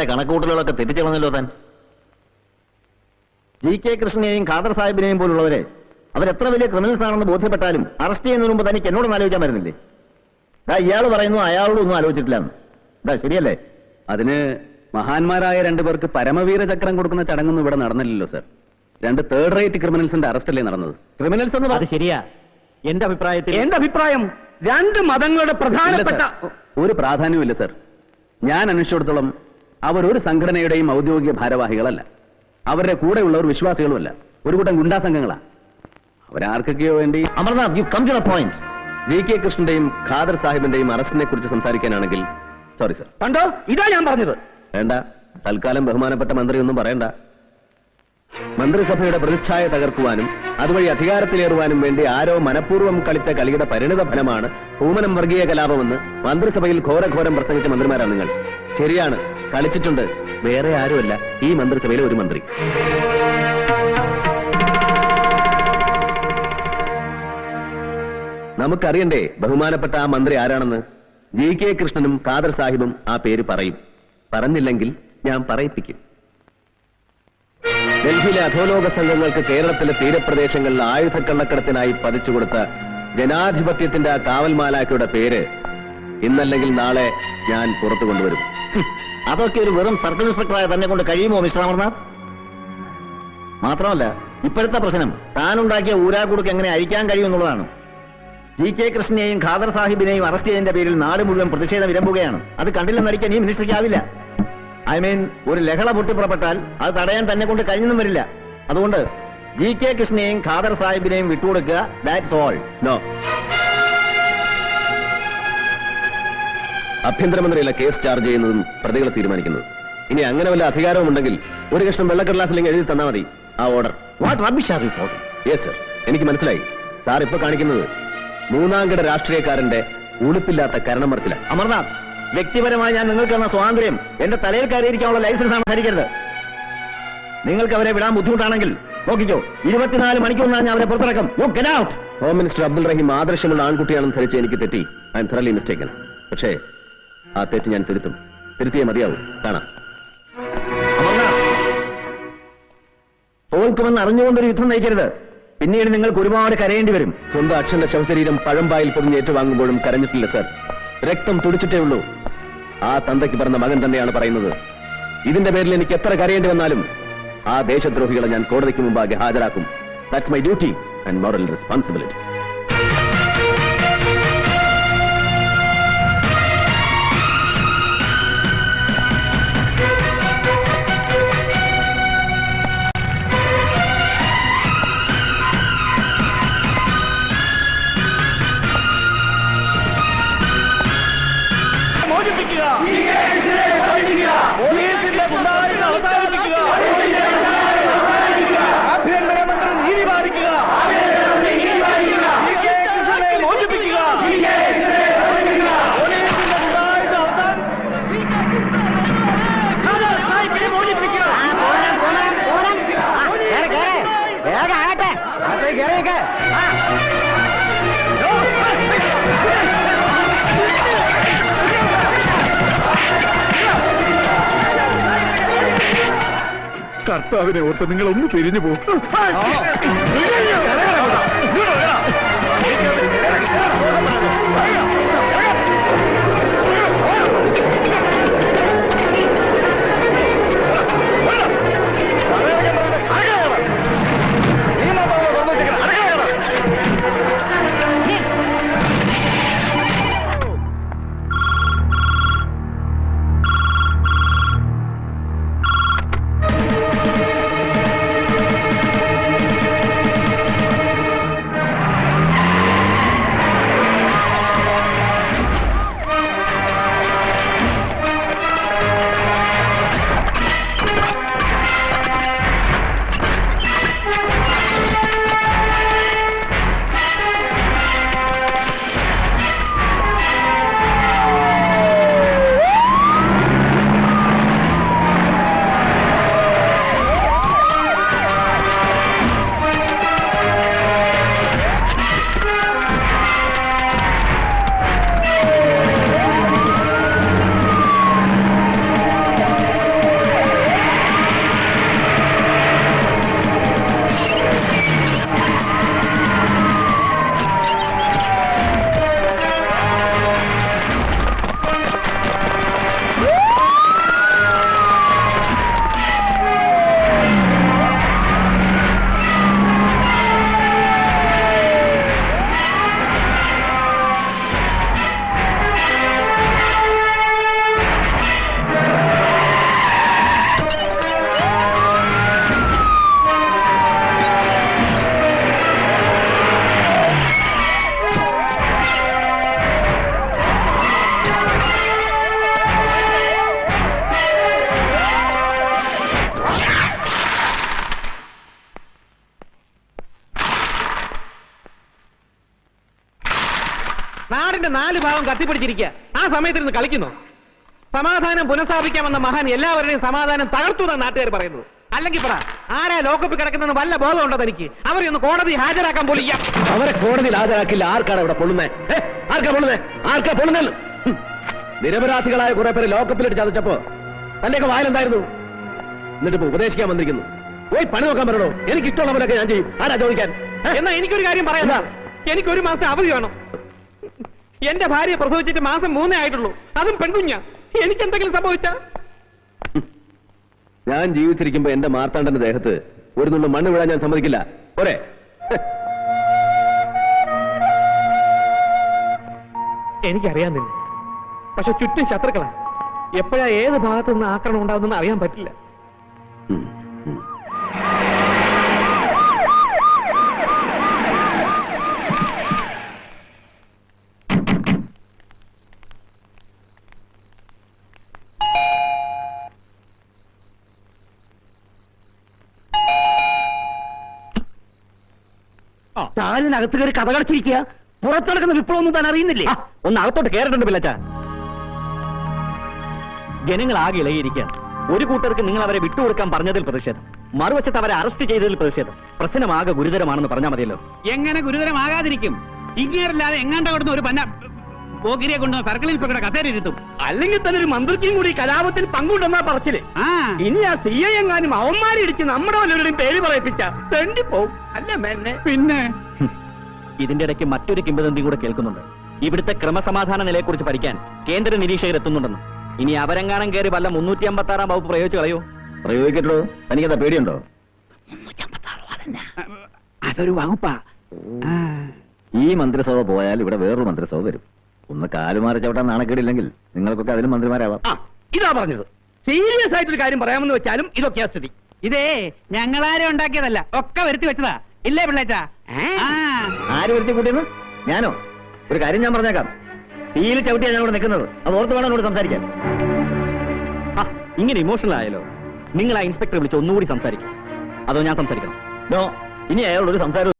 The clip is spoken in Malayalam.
എന്റെ കണക്കുകൂട്ടലുകളൊക്കെ തെറ്റിച്ചു കളഞ്ഞല്ലോ താൻ. GK കൃഷ്ണനെയും ഖാദർ സാഹിബിനെയും പോലുള്ളവരെ അവരെത്ര വലിയ ക്രിമിനൽസ് ആണെന്ന് ബോധ്യപ്പെട്ടാലും അറസ്റ്റ് ചെയ്യുന്നതിന് മുമ്പ് തനിക്ക് എന്നോടൊന്നും ആലോചിക്കാൻ വരുന്നില്ലേ? ഇയാൾ പറയുന്നു അയാളോടൊന്നും ആലോചിച്ചിട്ടില്ല. ശരിയല്ലേ? അതിന് മഹാന്മാരായ രണ്ടുപേർക്ക് പരമവീര ചക്രം കൊടുക്കുന്ന ചടങ്ങൊന്നും ഇവിടെ നടന്നില്ലല്ലോ സർ. 2 തേർഡ് റേറ്റ് ക്രിമിനൽസിന്റെ അറസ്റ്റല്ലേ നടന്നത്? ക്രിമിനൽസ് എന്ന് അത് ശരിയാ. എന്റെ അഭിപ്രായം 2 മതങ്ങളുടെ പ്രധാനപ്പെട്ട ഒരു പ്രാധാന്യമില്ല സർ. ഞാൻ അന്വേഷിച്ചിടത്തോളം അവരൊരു സംഘടനയുടെയും ഔദ്യോഗിക ഭാരവാഹികളല്ല. അവരുടെ കൂടെയുള്ളവർ വിശ്വാസികളുമല്ല. ഒരു കൂട്ടം ഗുണ്ടാസംഘങ്ങളാണ്. അവരാർക്കൊക്കെയോ വേണ്ടി. Amarnath, you come to the point. GK കൃഷ്ണന്റെയും ഖാദർ സാഹിബിന്റെയും അറസ്റ്റിനെ കുറിച്ച് സംസാരിക്കാനാണെങ്കിൽ സോറി സർ. കണ്ടോ, ഇതാ ഞാൻ പറഞ്ഞത്. വേണ്ട, തൽക്കാലം ബഹുമാനപ്പെട്ട മന്ത്രി ഒന്നും പറയണ്ട. മന്ത്രിസഭയുടെ പ്രതിച്ഛായ തകർക്കുവാനും അതുവഴി അധികാരത്തിലേറുവാനും വേണ്ടി ആരോ മനഃപൂർവ്വം കളിച്ച കളിയുടെ പരിണിത ഫലമാണ് പൂമനം വർഗീയ കലാപമെന്ന് മന്ത്രിസഭയിൽ ഘോരഘോരം പ്രസംഗിച്ച മന്ത്രിമാരാണ് നിങ്ങൾ. ശരിയാണ്, കളിച്ചിട്ടുണ്ട്. വേറെ ആരുമല്ല, ഈ മന്ത്രിസഭയിലെ ഒരു മന്ത്രി. നമുക്കറിയണ്ടേ ബഹുമാനപ്പെട്ട ആ മന്ത്രി ആരാണെന്ന്? GK കൃഷ്ണനും ഖാദർ സാഹിബും ആ പേര് പറയും. പറഞ്ഞില്ലെങ്കിൽ ഞാൻ പറയിപ്പിക്കും. ഡൽഹിയിലെ അധോലോക സംഘങ്ങൾക്ക് കേരളത്തിലെ തീരപ്രദേശങ്ങളിൽ ആയുധക്കള്ളക്കടത്തിനായി പതിച്ചുകൊടുത്ത ജനാധിപത്യത്തിന്റെ ആ കാവൽമാലാക്കയുടെ പേര് ഇന്നല്ലെങ്കിൽ നാളെ ഞാൻ പുറത്തു കൊണ്ടുവരും. അതൊക്കെ ഒരു വെറും സർക്കിൾ ഇൻസ്പെക്ടറായ തന്നെ കൊണ്ട് കഴിയുമോ മിസ്റ്റർ അമർനാഥ്? മാത്രമല്ല, ഇപ്പോഴത്തെ പ്രശ്നം താനുണ്ടാക്കിയ ഊരാക്കുടുക്ക് എങ്ങനെ അഴിക്കാൻ കഴിയുമെന്നുള്ളതാണ്. GK കൃഷ്ണനെയും ഖാദർ സാഹിബിനെയും അറസ്റ്റ് ചെയ്തതിന്റെ പേരിൽ നാട് മുഴുവൻ പ്രതിഷേധം വിരമ്പുകയാണ്. അത് കണ്ടില്ലെന്നടിക്കാൻ ഈ മിനിസ്റ്ററിക്കാവില്ല. ഒരു ലഹള പൊട്ടിപ്പുറപ്പെട്ടാൽ അത് തടയാൻ തന്നെ കൊണ്ട് കഴിഞ്ഞൊന്നും വരില്ല. അതുകൊണ്ട് GK കൃഷ്ണനെയും ഖാദർ സാഹിബിനെയും വിട്ടുകൊടുക്കുക. That's all. നോ. ആഭ്യന്തരമന്ത്രിയല്ല കേസ് ചാർജ് ചെയ്യുന്നതും പ്രതികളെ തീരുമാനിക്കുന്നത്. ഇനി അങ്ങനെ വല്ല അധികാരവും ഉണ്ടെങ്കിൽ ഒരു കഷ്ണം വെള്ളക്കടലാസിലേക്ക് എഴുതി തന്നാൽ മതി ആ order. What rubbish are you talking? Yes sir, എനിക്ക് മനസ്സിലായി. സാർ ഇപ്പൊ കാണിക്കുന്നത് മൂന്നാംകിട രാഷ്ട്രീയക്കാരന്റെ ഉളുപ്പില്ലാത്ത കരണമറച്ചില. അമർനാഥ്, വ്യക്തിപരമായി ഞാൻ നിങ്ങൾക്ക് തന്ന സ്വാതന്ത്ര്യം എന്റെ തലയിൽ കയറിയിരിക്കാനുള്ള ലൈസൻസ് ആണ് ധരിക്കരുത്. നിങ്ങൾക്ക് അവരെ വിടാൻ ബുദ്ധിമുട്ടാണെങ്കിൽ നോക്കിക്കോ, 24 മണിക്കൂറിനാണ് ഞാൻ അവരെ പുറത്തിറക്കും. You get out. Home minister Abdul Rahim ആദർശമുള്ള ആൺകുട്ടിയാണെന്ന് ധരിച്ച് എനിക്ക് തെറ്റി. I'm thoroughly mistaken. പക്ഷേ ആ തെറ്റ് ഞാൻ തിരുത്തിയേ മതിയാവും. കാണാം. തോൽക്കുമെന്ന് അറിഞ്ഞുകൊണ്ടൊരു യുദ്ധം നയിക്കരുത്. പിന്നീട് നിങ്ങൾക്ക് ഒരുപാട് കരയേണ്ടി വരും. സ്വന്തം അച്ഛന്റെ ശവശരീരം പഴമ്പായിൽ പൊതിഞ്ഞ് ഏറ്റുവാങ്ങുമ്പോഴും കരഞ്ഞിട്ടില്ല സർ. രക്തം തുടിച്ചിട്ടേ ഉള്ളൂ. ആ തന്തയ്ക്ക് പറഞ്ഞ മകൻ തന്നെയാണ് പറയുന്നത്. ഇതിന്റെ പേരിൽ എനിക്ക് എത്ര കരയേണ്ടി വന്നാലും ആ ദേശദ്രോഹികളെ ഞാൻ കോടതിക്ക് മുമ്പാകെ ഹാജരാക്കും. That's my duty and moral responsibility. പോലീസിന്റെ ഗുണ്ടായുധം അവസാനിപ്പിക്കുക. ആഭ്യന്തരമന്ത്രി നീതി പാലിക്കുക. GK കൃഷ്ണനെ മോചിപ്പിക്കുക. പോലീസിന്റെ ഗുണ്ടായുധം അവസാനിപ്പിക്കുക. മോചിപ്പിക്കുക. കർത്താവിനെ ഓർത്ത് നിങ്ങൾ ഒന്ന് പിരിഞ്ഞു പോകും. നാടിന്റെ 4 ഭാഗം കത്തിപ്പിടിച്ചിരിക്കുക. ആ സമയത്തിരുന്ന് കളിക്കുന്നു. സമാധാനം പുനഃസ്ഥാപിക്കാമെന്ന മഹാൻ എല്ലാവരുടെയും സമാധാനം തകർത്തു എന്നാണ് നാട്ടുകാർ പറയുന്നത്. അല്ലെങ്കിൽ പറ, ആരാ ലോക്കപ്പിൽ കിടക്കുന്ന വല്ല ബോധമുണ്ടോ തനിക്ക്? അവരെ ഒന്ന് കോടതി ഹാജരാക്കാൻ പോലും ഇല്ല. അവരെ കോടതിയിൽ ഹാജരാക്കില്ല. ആർക്കാണ് അവിടെ പൊള്ളുന്നേ? ആർക്കാ പൊള്ളുന്നേ? ആർക്കാ പൊള്ളുന്നല്ലോ? നിരപരാധികളായ കുറെ പേര് ലോക്കപ്പിലിട്ട് ചതച്ചപ്പോ തന്നെയൊക്കെ വായിലെന്തായിരുന്നു? എന്നിട്ട് ഇപ്പൊ ഉപദേശിക്കാൻ വന്നിരിക്കുന്നു. പോയി പണി നോക്കാൻ പറയണോ? എനിക്ക് ഇഷ്ടമുള്ള പോലൊക്കെ ഞാൻ ചെയ്യും. ആരാ ചോദിക്കാൻ? എന്നാ എനിക്കൊരു കാര്യം പറയാം. എനിക്കൊരു മാസം അവധി വേണം. എന്റെ ഭാര്യ പ്രസവിച്ചിട്ട് മാസം 3 ആയിട്ടുള്ളൂ. അതും പെൺകുഞ്ഞ. എനിക്കെന്തെങ്കിലും സംഭവിച്ചാ? ഞാൻ ജീവിച്ചിരിക്കുമ്പോ എന്റെ മാർത്താണ്ഡന്റെ ദേഹത്ത് ഒരു നുള്ള മണ്ണ് വീഴാൻ ഞാൻ സമ്മതിക്കില്ല. പോരെ? എനിക്കറിയാൻ തന്നെ. പക്ഷെ ചുറ്റും ശത്രുക്കളാ. എപ്പോഴാ ഏത് ഭാഗത്തു നിന്ന് ആക്രമണം ഉണ്ടാവുന്നെന്ന് അറിയാൻ പറ്റില്ല. താലിനകത്ത് കയറി കഥ കളിച്ചിരിക്കുക. പുറത്തിടക്കുന്ന വിപ്ലവൊന്നും താൻ അറിയുന്നില്ലേ? ഒന്ന് അകത്തോട്ട് കയറിട്ടുണ്ട് പിള്ളച്ച. ജനങ്ങൾ ആകെ ഇളകിയിരിക്കുകയാണ്. ഒരു കൂട്ടർക്ക് നിങ്ങൾ അവരെ വിട്ടുകൊടുക്കാൻ പറഞ്ഞതിൽ പ്രതിഷേധം, മറുവശത്ത് അവരെ അറസ്റ്റ് ചെയ്തതിൽ പ്രതിഷേധം. പ്രശ്നമാകെ ഗുരുതരമാണെന്ന് പറഞ്ഞാൽ മതിയല്ലോ. എങ്ങനെ ഗുരുതരമാകാതിരിക്കും? ഇങ്ങേരല്ലാതെ എങ്ങാണ്ട് കൊടുന്ന ഒരു പന്ന പോകിരിയെ കൊണ്ട് സർക്കിൾ ഇൻസ്പെക്ടറെ കസേരയിരുത്തും. അല്ലെങ്കിൽ തന്നെ ഒരു മന്ത്രിക്കും കൂടി കലാപത്തിൽ പങ്കുണ്ടെന്നാ പറച്ചില്. ആ ഇനി ആ CI എങ്ങാനും അവന്മാരിടിച്ച് നമ്മുടെ വല്ലവരുടെയും പേര് പറയിപ്പിച്ച തെണ്ടിപ്പോവും. അല്ല മേന്നെ. പിന്നെ ഇതിന്റെ ഇടയ്ക്ക് മറ്റൊരു കിംവദന്തി കൂടെ കേൾക്കുന്നുണ്ട്. ഇവിടുത്തെ ക്രമസമാധാന നിലയെക്കുറിച്ച് പഠിക്കാൻ കേന്ദ്ര നിരീക്ഷകർ എത്തുന്നുണ്ടെന്ന്. ഇനി അവരെങ്ങാനും കയറി വല്ല 356 വകുപ്പ് പ്രയോഗിച്ചു കളയോ? പ്രയോഗിക്കട്ടോ? തനിക്കെന്താ പേടിയുണ്ടോ? അതൊരു വകുപ്പാ. ഈ മന്ത്രിസഭ പോയാൽ ഇവിടെ വേറൊരു മന്ത്രിസഭ വരും. ഒന്ന് കാലുമാറി ചവിട്ടാൻ നാണക്കേടില്ലെങ്കിൽ നിങ്ങൾക്കൊക്കെ അതിലും മന്ത്രിമാരാവാം. ഇതാ പറഞ്ഞത്. സീരിയസ് ആയിട്ടൊരു കാര്യം പറയാമെന്ന് വെച്ചാലും ഇതൊക്കെയാ സ്ഥിതി. ഇതേ ഞങ്ങളാരും ഉണ്ടാക്കിയതല്ല, ഒക്കെ വരുത്തി വെച്ചതാ. ഇല്ലേ പിള്ളേച്ചാ? ആര് വരുത്തി കൂട്ടിയെന്ന്? ഞാനോ? ഒരു കാര്യം ഞാൻ പറഞ്ഞേക്കാം. തീയിൽ ചവിട്ടിയാണ് ഞാൻ ഇവിടെ നിൽക്കുന്നത്. അത് ഓർത്ത് വേണം എന്നോട് സംസാരിക്കാൻ. ഇങ്ങനെ ഇമോഷണൽ ആയാലോ? നിങ്ങൾ ആ ഇൻസ്പെക്ടറെ വിളിച്ച് ഒന്നുകൂടി സംസാരിക്കും. അതോ ഞാൻ സംസാരിക്കണം? ഇനി അയാളോട് ഒരു സംസാരം